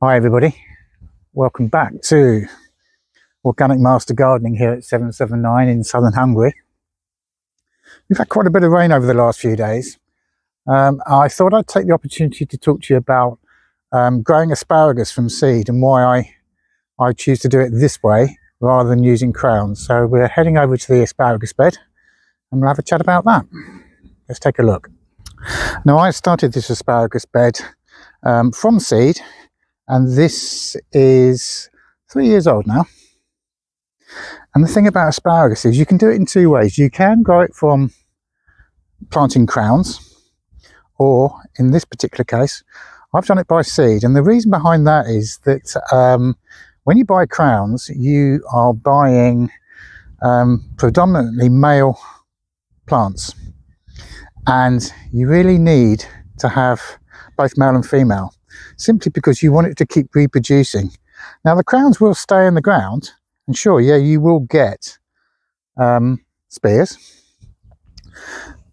Hi everybody, welcome back to Organic Master Gardening here at 779 in southern Hungary. We've had quite a bit of rain over the last few days. I thought I'd take the opportunity to talk to you about growing asparagus from seed and why I choose to do it this way rather than using crowns. So we're heading over to the asparagus bed and we'll have a chat about that. Let's take a look. Now, I started this asparagus bed from seed, and this is 3 years old now. And the thing about asparagus is you can do it in two ways. You can grow it from planting crowns, or in this particular case, I've done it by seed. And the reason behind that is that when you buy crowns, you are buying predominantly male plants. And you really need to have both male and female, simply because you want it to keep reproducing. Now, the crowns will stay in the ground, and sure, yeah, you will get spears,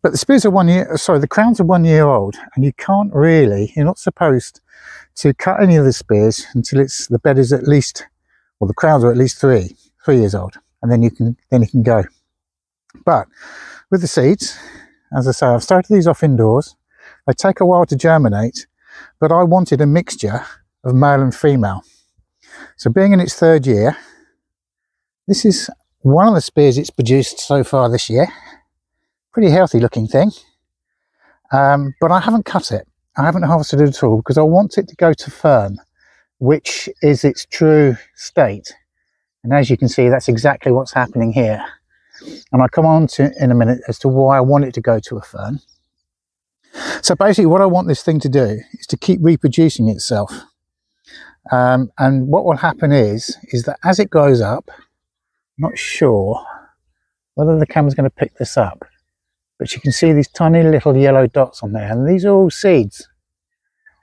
but the spears are the crowns are 1 year old, and you're not supposed to cut any of the spears until the bed is at least, well, the crowns are at least three years old, and then you can go. But with the seeds, as I say, I've started these off indoors. They take a while to germinate, but I wanted a mixture of male and female. So being in its third year, this is one of the spears it's produced so far this year. Pretty healthy looking thing. But I haven't cut it. I haven't harvested it at all because I want it to go to fern, which is its true state. And as you can see, that's exactly what's happening here. And I'll come on to in a minute as to why I want it to go to a fern. So basically what I want this thing to do is to keep reproducing itself. And what will happen is that as it grows up, I'm not sure whether the camera's going to pick this up, but you can see these tiny little yellow dots on there, and these are all seeds.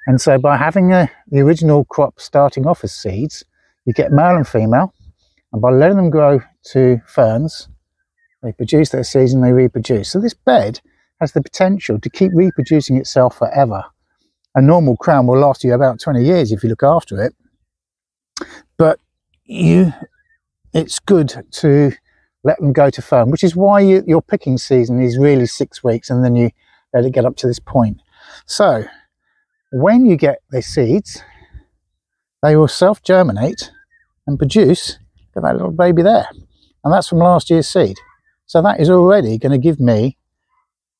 And so by having the original crop starting off as seeds, you get male and female, and by letting them grow to ferns, they produce their seeds and they reproduce. So this bed has the potential to keep reproducing itself forever. A normal crown will last you about 20 years if you look after it. But it's good to let them go to fern, which is why your picking season is really 6 weeks, and then you let it get up to this point. So when you get the seeds, they will self-germinate and produce that little baby there. And that's from last year's seed. So that is already going to give me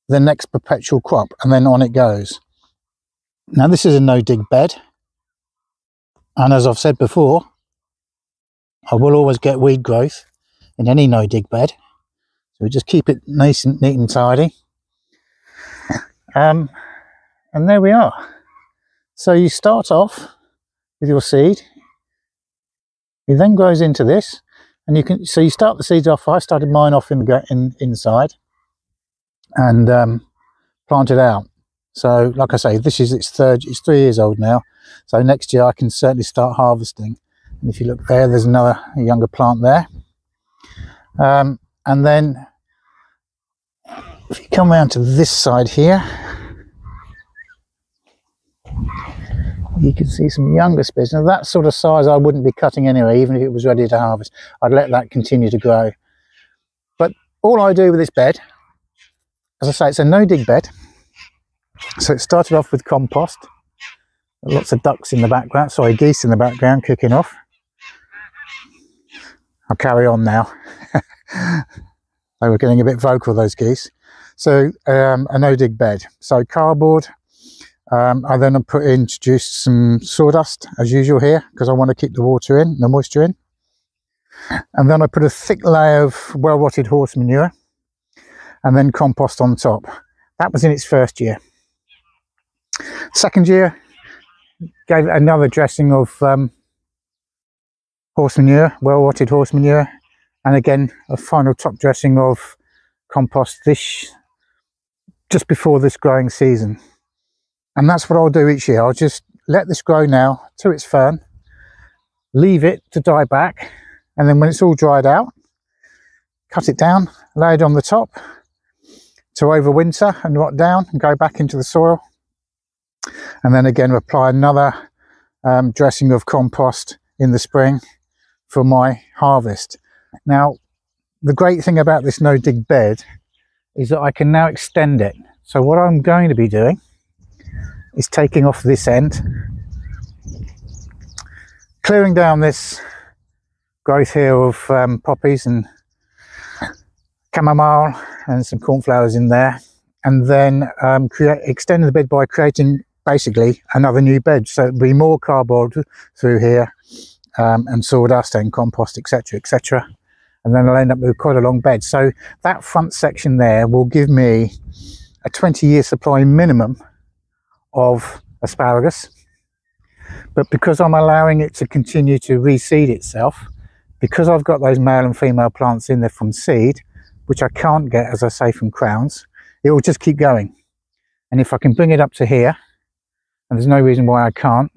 the next perpetual crop, and then on it goes. Now, this is a no-dig bed, and as I've said before, I will always get weed growth in any no-dig bed, so we just keep it nice and neat and tidy. And there we are. So you start off with your seed, it then grows into this, and you start the seeds off. I started mine off inside and plant it out. So like I say, this is it's 3 years old now, so next year I can certainly start harvesting. And if you look there, there's a younger plant there. And then if you come around to this side here, you can see some younger spears. Now, that sort of size I wouldn't be cutting anyway, even if it was ready to harvest. I'd let that continue to grow. But all I do with this bed, as I say, it's a no-dig bed. So it started off with compost. Lots of ducks in the background, sorry, geese in the background kicking off. I'll carry on now. They were getting a bit vocal, those geese. So a no-dig bed. So cardboard. I then introduced some sawdust as usual here, because I want to keep the water in, the moisture in. And then I put a thick layer of well-rotted horse manure, and then compost on top. That was in its first year. Second year, gave it another dressing of horse manure, well-rotted horse manure, and again a final top dressing of compost just before this growing season. And that's what I'll do each year. I'll just let this grow now to its fern, leave it to die back, and then when it's all dried out, cut it down, lay it on the top to overwinter and rot down and go back into the soil. And then again apply another dressing of compost in the spring for my harvest. Now, the great thing about this no dig bed is that I can now extend it. So what I'm going to be doing is taking off this end, clearing down this growth here of poppies and chamomile and some cornflowers in there, and then extending the bed by creating basically another new bed. So it'll be more cardboard through here, and sawdust and compost, etc, etc, and then I'll end up with quite a long bed. So that front section there will give me a 20-year supply minimum of asparagus. But because I'm allowing it to continue to reseed itself, because I've got those male and female plants in there from seed, which I can't get, as I say, from crowns, it will just keep going. And if I can bring it up to here, and there's no reason why I can't,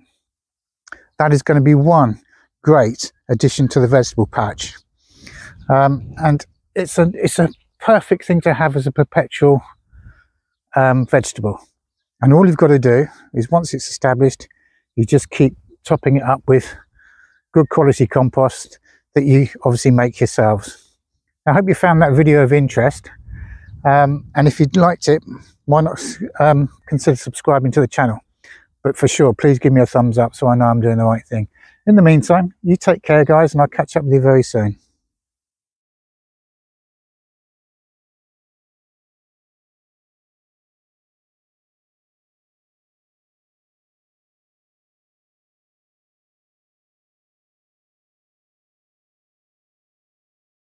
that is going to be one great addition to the vegetable patch. And it's a perfect thing to have as a perpetual vegetable. And all you've got to do is, once it's established, you just keep topping it up with good quality compost that you obviously make yourselves. I hope you found that video of interest, and if you'd liked it, why not consider subscribing to the channel. But for sure, please give me a thumbs up so I know I'm doing the right thing. In the meantime, you take care, guys, and I'll catch up with you very soon.